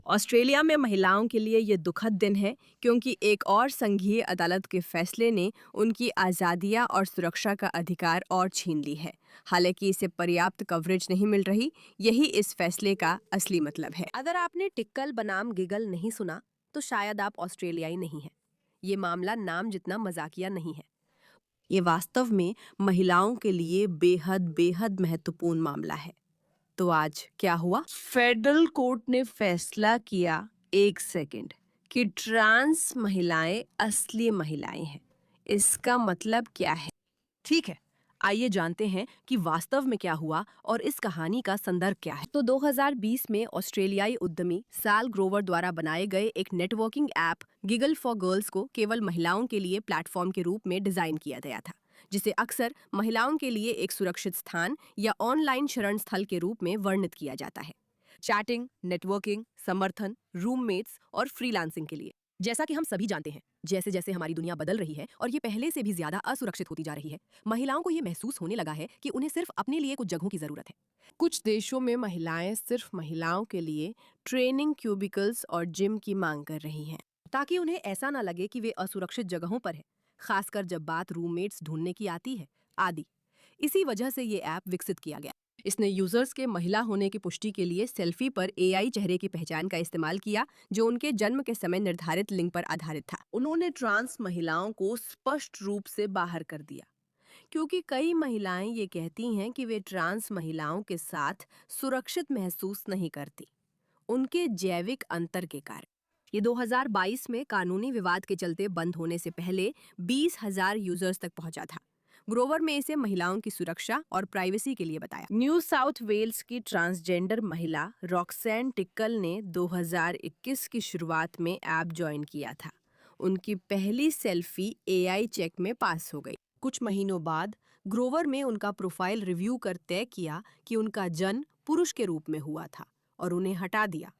Australia में महिलाओं के लिए ये दुखद दिन है क्योंकि एक और संघीय अदालत के फैसले ने उनकी आज़ादियाँ और सुरक्षा का अधिकार और छीन ली है। हालांकि इसे पर्याप्त कवरेज नहीं मिल रही, यही इस फैसले का असली मतलब है। अगर आपने टिक्कल बनाम गिगल नहीं सुना तो शायद आप ऑस्ट्रेलियाई नहीं हैं। ये मामला नाम जितना मजाकिया नहीं है। ये वास्तव में महिलाओं के लिए बेहद बेहद महत्वपूर्ण मामला है। तो आज क्या हुआ? फेडरल कोर्ट ने फैसला किया, एक सेकंड, कि ट्रांस महिलाएं असली महिलाएं हैं। इसका मतलब क्या है? ठीक है, आइए जानते हैं कि वास्तव में क्या हुआ और इस कहानी का संदर्भ क्या है। तो 2020 में ऑस्ट्रेलियाई उद्यमी सैल ग्रोवर द्वारा बनाए गए एक networking app giggle for girls को केवल महिलाओं के लिए प्लेटफॉर्म के रूप में डिजाइन किया गया था, जिसे अक्सर महिलाओं के लिए एक सुरक्षित स्थान या ऑनलाइन शरण स्थल के रूप में वर्णित किया जाता है। चैटिंग, नेटवर्किंग, समर्थन, रूममेट्स और फ्रीलांसिंग के लिए। जैसा कि हम सभी जानते हैं, जैसे जैसे हमारी दुनिया बदल रही है और ये पहले से भी ज्यादा असुरक्षित होती जा रही है, महिलाओं को ये महसूस होने लगा है कि उन्हें सिर्फ अपने लिए कुछ जगहों की जरूरत है। कुछ देशों में महिलाएं सिर्फ महिलाओं के लिए ट्रेनिंग क्यूबिकल्स और जिम की मांग कर रही हैं, ताकि उन्हें ऐसा ना लगे कि वे असुरक्षित जगहों पर है, खासकर जब बात रूममेट्स ढूंढने की आती है आदि। इसी वजह से ये ऐप विकसित किया गया। इसने यूजर्स के महिला होने की पुष्टि के लिए सेल्फी पर एआई चेहरे की पहचान का इस्तेमाल किया, जो उनके जन्म के समय निर्धारित लिंग पर आधारित था। उन्होंने ट्रांस महिलाओं को स्पष्ट रूप से बाहर कर दिया, क्योंकि कई महिलाएं ये कहती हैं कि वे ट्रांस महिलाओं के साथ सुरक्षित महसूस नहीं करती, उनके जैविक अंतर के कारण। ये 2022 में कानूनी विवाद के चलते बंद होने से पहले 20,000 यूजर्स तक पहुंचा था। ग्रोवर में इसे महिलाओं की सुरक्षा और प्राइवेसी के लिए बताया। न्यू साउथ वेल्स की ट्रांसजेंडर महिला रॉक्सैन टिक्कल ने 2021 की शुरुआत में ऐप ज्वाइन किया था। उनकी पहली सेल्फी एआई चेक में पास हो गई। कुछ महीनों बाद ग्रोवर में उनका प्रोफाइल रिव्यू कर तय किया कि उनका जन्म पुरुष के रूप में हुआ था और उन्हें हटा दिया।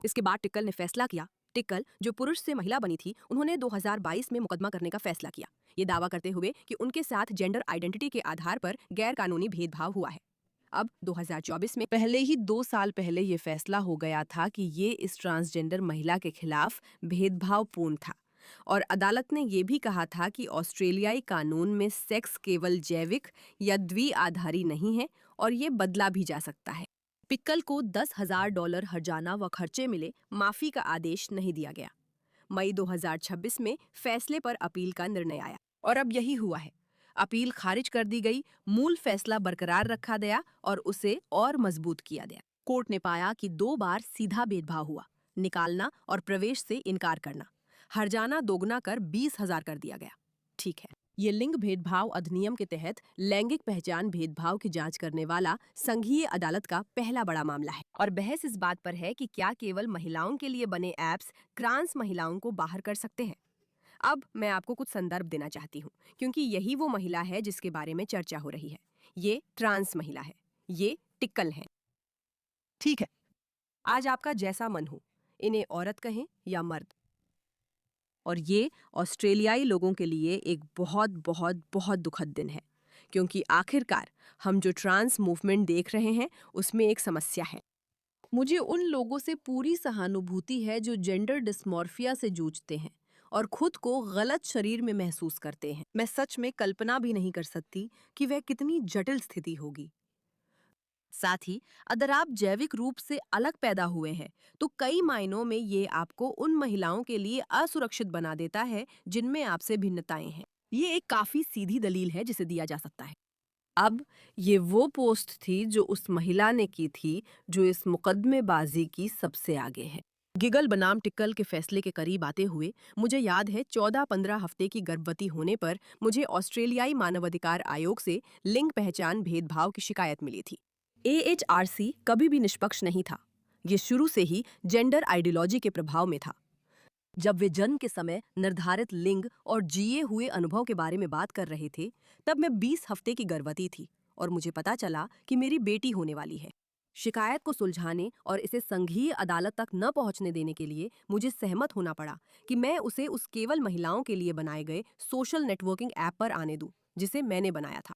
इसके बाद टिक्कल ने फैसला किया। टिक्कल, जो पुरुष से महिला बनी थी, उन्होंने 2022 में मुकदमा करने का फैसला किया, ये दावा करते हुए कि उनके साथ जेंडर आइडेंटिटी के आधार पर गैर कानूनी भेदभाव हुआ है। अब 2024 में पहले ही 2 साल पहले ये फैसला हो गया था कि ये इस ट्रांसजेंडर महिला के खिलाफ भेदभावपूर्ण था, और अदालत ने ये भी कहा था कि ऑस्ट्रेलियाई कानून में सेक्स केवल जैविक या द्विआधारी नहीं है और ये बदला भी जा सकता है। पिक्कल को $10,000 हर्जाना व खर्चे मिले, माफी का आदेश नहीं दिया गया। मई 2026 में फैसले पर अपील का निर्णय आया और अब यही हुआ है। अपील खारिज कर दी गई, मूल फैसला बरकरार रखा गया और उसे और मजबूत किया गया। कोर्ट ने पाया कि 2 बार सीधा भेदभाव हुआ, निकालना और प्रवेश से इनकार करना। हर्जाना दोगुना कर 20,000 कर दिया गया। ठीक है, ये लिंग भेदभाव अधिनियम के तहत लैंगिक पहचान भेदभाव की जांच करने वाला संघीय अदालत का पहला बड़ा मामला है। और बहस इस बात पर है कि क्या केवल महिलाओं के लिए बने ऐप्स ट्रांस महिलाओं को बाहर कर सकते हैं। अब मैं आपको कुछ संदर्भ देना चाहती हूँ, क्योंकि यही वो महिला है जिसके बारे में चर्चा हो रही है। ये ट्रांस महिला है, ये टिक्कल है। ठीक है, आज आपका जैसा मन हो, इन्हें औरत कहें या मर्द, और ये ऑस्ट्रेलियाई लोगों के लिए एक बहुत बहुत बहुत दुखद दिन है, क्योंकि आखिरकार हम जो ट्रांस मूवमेंट देख रहे हैं उसमें एक समस्या है। मुझे उन लोगों से पूरी सहानुभूति है जो जेंडर डिस्मॉर्फिया से जूझते हैं और खुद को गलत शरीर में महसूस करते हैं। मैं सच में कल्पना भी नहीं कर सकती कि वह कितनी जटिल स्थिति होगी। साथ ही अगर आप जैविक रूप से अलग पैदा हुए हैं तो कई मायनों में ये आपको उन महिलाओं के लिए असुरक्षित बना देता है जिनमें आपसे भिन्नताएं हैं। ये एक काफी सीधी दलील है जिसे दिया जा सकता है। अब ये वो पोस्ट थी जो उस महिला ने की थी जो इस मुकदमेबाजी की सबसे आगे है। गिगल बनाम टिक्कल के फैसले के करीब आते हुए मुझे याद है 14-15 हफ्ते की गर्भवती होने पर मुझे ऑस्ट्रेलियाई मानवाधिकार आयोग से लिंग पहचान भेदभाव की शिकायत मिली थी। AHRC कभी भी निष्पक्ष नहीं था। ये शुरू से ही जेंडर आइडियोलॉजी के प्रभाव में था। जब वे जन्म के समय निर्धारित लिंग और जिए हुए अनुभव के बारे में बात कर रहे थे, तब मैं 20 हफ्ते की गर्भवती थी और मुझे पता चला कि मेरी बेटी होने वाली है। शिकायत को सुलझाने और इसे संघीय अदालत तक न पहुंचने देने के लिए मुझे सहमत होना पड़ा कि मैं उसे उस केवल महिलाओं के लिए बनाए गए सोशल नेटवर्किंग ऐप पर आने दूं, जिसे मैंने बनाया था।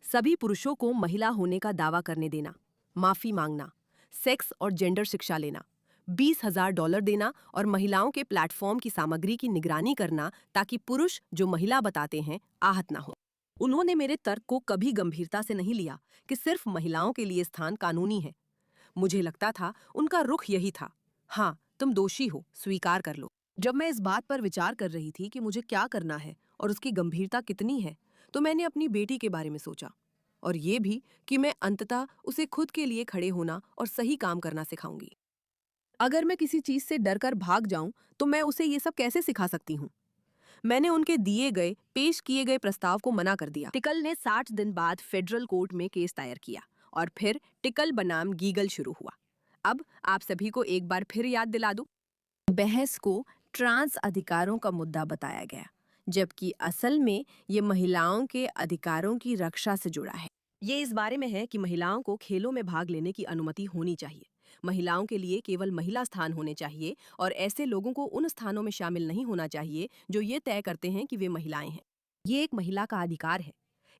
सभी पुरुषों को महिला होने का दावा करने देना, माफी मांगना, सेक्स और जेंडर शिक्षा लेना, $20,000 देना और महिलाओं के प्लेटफॉर्म की सामग्री की निगरानी करना ताकि पुरुष जो महिला बताते हैं आहत ना हो। उन्होंने मेरे तर्क को कभी गंभीरता से नहीं लिया कि सिर्फ महिलाओं के लिए स्थान कानूनी है। मुझे लगता था उनका रुख यही था, हाँ तुम दोषी हो, स्वीकार कर लो। जब मैं इस बात पर विचार कर रही थी कि मुझे क्या करना है और उसकी गंभीरता कितनी है, तो मैंने अपनी बेटी के बारे में सोचा और ये भी कि मैं अंततः उसे खुद के लिए खड़े होना और सही काम करना सिखाऊंगी। अगर मैं किसी चीज से डरकर भाग जाऊं तो मैं उसे ये सब कैसे सिखा सकती हूँ? मैंने उनके पेश किए गए प्रस्ताव को मना कर दिया। टिकल ने 60 दिन बाद फेडरल कोर्ट में केस दायर किया और फिर टिकल बनाम गीगल शुरू हुआ। अब आप सभी को एक बार फिर याद दिला दूं, बहस को ट्रांस अधिकारों का मुद्दा बताया गया, जबकि असल में ये महिलाओं के अधिकारों की रक्षा से जुड़ा है। ये इस बारे में है कि महिलाओं को खेलों में भाग लेने की अनुमति होनी चाहिए। महिलाओं के लिए केवल महिला स्थान होने चाहिए और ऐसे लोगों को उन स्थानों में शामिल नहीं होना चाहिए जो ये तय करते हैं कि वे महिलाएं हैं। ये एक महिला का अधिकार है।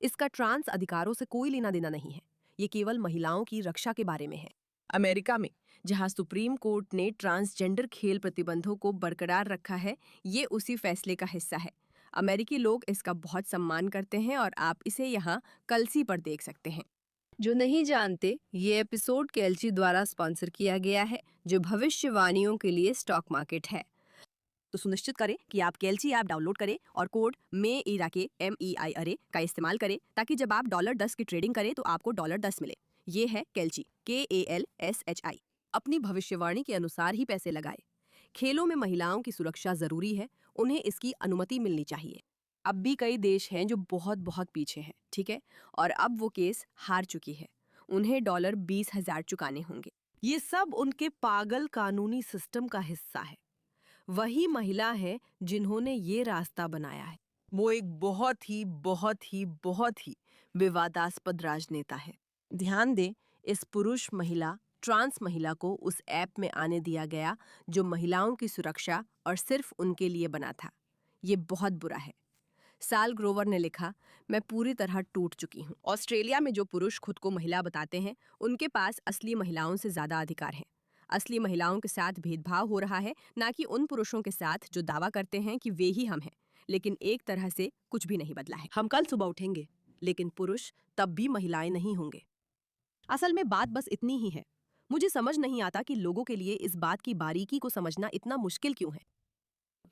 इसका ट्रांस अधिकारों से कोई लेना देना नहीं है। ये केवल महिलाओं की रक्षा के बारे में है। अमेरिका में, जहां सुप्रीम कोर्ट ने ट्रांसजेंडर खेल प्रतिबंधों को बरकरार रखा है, ये उसी फैसले का हिस्सा है। अमेरिकी लोग इसका बहुत सम्मान करते हैं और आप इसे यहाँ कलसी पर देख सकते हैं। जो नहीं जानते, ये एपिसोड केल्ची द्वारा स्पॉन्सर किया गया है, जो भविष्यवाणियों के लिए स्टॉक मार्केट है। तो सुनिश्चित करें कि आप केल्ची ऐप डाउनलोड करें और कोड MEIRA अरे का इस्तेमाल करें ताकि जब आप $10 की ट्रेडिंग करें तो आपको $10 मिले। ये है केल्ची, KALSHI। अपनी भविष्यवाणी के अनुसार ही पैसे लगाए। खेलों में महिलाओं की सुरक्षा जरूरी है, उन्हें इसकी अनुमति मिलनी चाहिए। अब भी कई देश हैं जो बहुत बहुत पीछे हैं, ठीक है, और अब वो केस हार चुकी है। उन्हें $20,000 चुकाने होंगे। ये सब उनके पागल कानूनी सिस्टम का हिस्सा है। वही महिला है जिन्होंने ये रास्ता बनाया है। वो एक बहुत ही विवादास्पद राजनेता है। ध्यान दें, इस पुरुष महिला ट्रांस महिला को उस ऐप में आने दिया गया जो महिलाओं की सुरक्षा और सिर्फ उनके लिए बना था। ये बहुत बुरा है। साल ग्रोवर ने लिखा, मैं पूरी तरह टूट चुकी हूँ। ऑस्ट्रेलिया में जो पुरुष खुद को महिला बताते हैं, उनके पास असली महिलाओं से ज्यादा अधिकार हैं। असली महिलाओं के साथ भेदभाव हो रहा है, ना कि उन पुरुषों के साथ जो दावा करते हैं कि वे ही हम हैं। लेकिन एक तरह से कुछ भी नहीं बदला है। हम कल सुबह उठेंगे, लेकिन पुरुष तब भी महिलाएं नहीं होंगे। असल में बात बस इतनी ही है। मुझे समझ नहीं आता कि लोगों के लिए इस बात की बारीकी को समझना इतना मुश्किल क्यों है।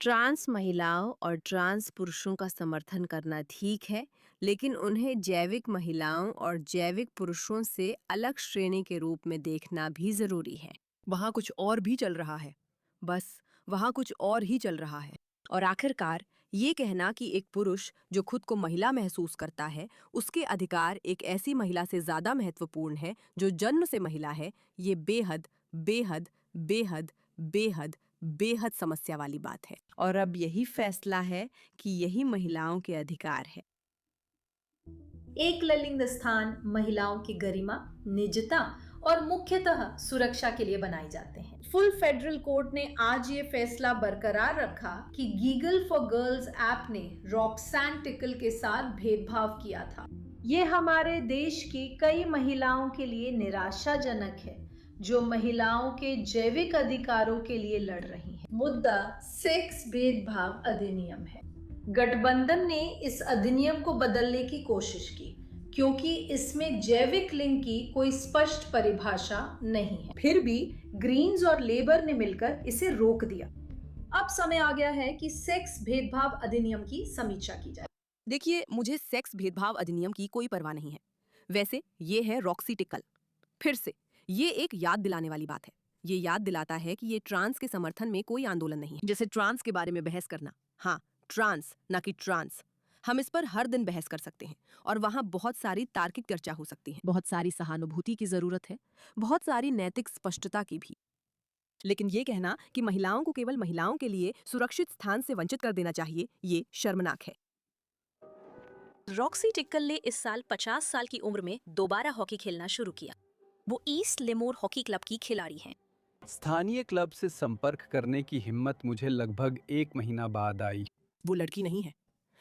ट्रांस महिलाओं और ट्रांस पुरुषों का समर्थन करना ठीक है, लेकिन उन्हें जैविक महिलाओं और जैविक पुरुषों से अलग श्रेणी के रूप में देखना भी जरूरी है। वहाँ कुछ और भी चल रहा है, बस वहाँ कुछ और ही चल रहा है। और आखिरकार ये कहना कि एक पुरुष जो खुद को महिला महसूस करता है, उसके अधिकार एक ऐसी महिला से ज्यादा महत्वपूर्ण है जो जन्म से महिला है, ये बेहद बेहद बेहद बेहद बेहद समस्या वाली बात है। और अब यही फैसला है कि यही महिलाओं के अधिकार है। एक लिंग स्थान महिलाओं की गरिमा, निजता और मुख्यतः सुरक्षा के लिए बनाए जाते हैं। फुल फेडरल कोर्ट ने आज ये फैसला बरकरार रखा कि गीगल फॉर गर्ल्स ऐप ने रॉक्सान टिकल के साथ भेदभाव किया था। ये हमारे देश की कई महिलाओं के लिए निराशाजनक है जो महिलाओं के जैविक अधिकारों के लिए लड़ रही हैं। मुद्दा सेक्स भेदभाव अधिनियम है। गठबंधन ने इस अधिनियम को बदलने की कोशिश की क्योंकि इसमें जैविक लिंग की कोई स्पष्ट परिभाषा नहीं है। फिर भी ग्रीन्स और लेबर ने मिलकर इसे रोक दिया। अब समय आ गया है कि सेक्स भेदभाव अधिनियम की समीक्षा की जाए। देखिए, मुझे सेक्स भेदभाव अधिनियम की कोई परवाह नहीं है। वैसे ये है रॉक्सी टिकल। फिर से ये एक याद दिलाने वाली बात है। ये याद दिलाता है कि ये ट्रांस के समर्थन में कोई आंदोलन नहीं है। जैसे ट्रांस के बारे में बहस करना, हाँ ट्रांस ना कि ट्रांस। हम इस पर हर दिन बहस कर सकते हैं और वहाँ बहुत सारी तार्किक चर्चा हो सकती है, बहुत सारी सहानुभूति की जरूरत है, बहुत सारी नैतिक स्पष्टता की भी। लेकिन ये कहना कि महिलाओं को केवल महिलाओं के लिए सुरक्षित स्थान से वंचित कर देना चाहिए, ये शर्मनाक है। रॉक्सी टिक्कल ने इस साल 50 साल की उम्र में दोबारा हॉकी खेलना शुरू किया। वो ईस्ट लेमोर हॉकी क्लब की खिलाड़ी हैं। स्थानीय क्लब से संपर्क करने की हिम्मत मुझे लगभग 1 महीना बाद आई। वो लड़की नहीं है,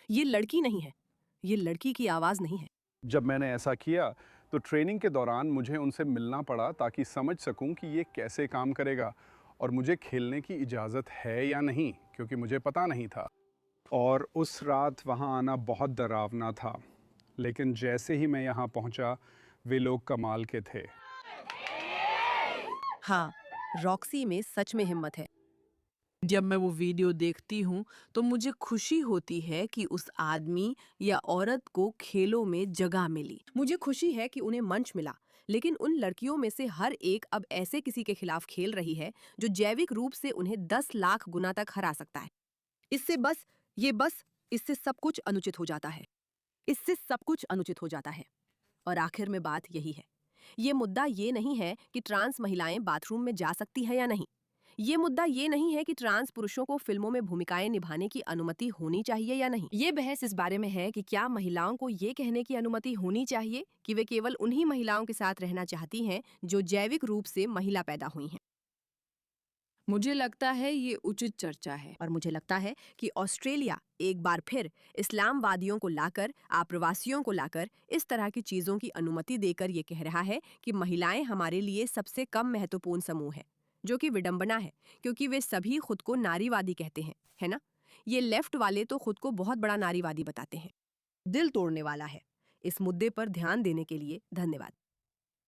ये लड़की नहीं है, ये लड़की की आवाज नहीं है। जब मैंने ऐसा किया तो ट्रेनिंग के दौरान मुझे उनसे मिलना पड़ा ताकि समझ सकूं कि ये कैसे काम करेगा और मुझे खेलने की इजाज़त है या नहीं, क्योंकि मुझे पता नहीं था। और उस रात वहाँ आना बहुत डरावना था, लेकिन जैसे ही मैं यहाँ पहुँचा वे लोग कमाल के थे। हाँ, रॉक्सी में सच में हिम्मत है। जब मैं वो वीडियो देखती हूँ तो मुझे खुशी होती है कि उस आदमी या औरत को खेलों में जगह मिली। मुझे खुशी है कि उन्हें मंच मिला, लेकिन उन लड़कियों में से हर एक अब ऐसे किसी के खिलाफ खेल रही है जो जैविक रूप से उन्हें 10 लाख गुना तक हरा सकता है। इससे सब कुछ अनुचित हो जाता है। इससे सब कुछ अनुचित हो जाता है। और आखिर में बात यही है। ये मुद्दा ये नहीं है कि ट्रांस महिलाएं बाथरूम में जा सकती हैं या नहीं। ये मुद्दा ये नहीं है कि ट्रांस पुरुषों को फिल्मों में भूमिकाएं निभाने की अनुमति होनी चाहिए या नहीं। ये बहस इस बारे में है कि क्या महिलाओं को ये कहने की अनुमति होनी चाहिए कि वे केवल उन्हीं महिलाओं के साथ रहना चाहती हैं जो जैविक रूप से महिला पैदा हुई हैं। मुझे लगता है ये उचित चर्चा है। और मुझे लगता है कि ऑस्ट्रेलिया एक बार फिर इस्लामवादियों को लाकर, आप्रवासियों को लाकर, इस तरह की चीजों की अनुमति देकर ये कह रहा है कि महिलाएं हमारे लिए सबसे कम महत्वपूर्ण समूह है, जो कि विडंबना है, क्योंकि वे सभी खुद को नारीवादी कहते हैं, है ना? ये लेफ्ट वाले तो खुद को बहुत बड़ा नारीवादी बताते हैं। दिल तोड़ने वाला है। इस मुद्दे पर ध्यान देने के लिए धन्यवाद।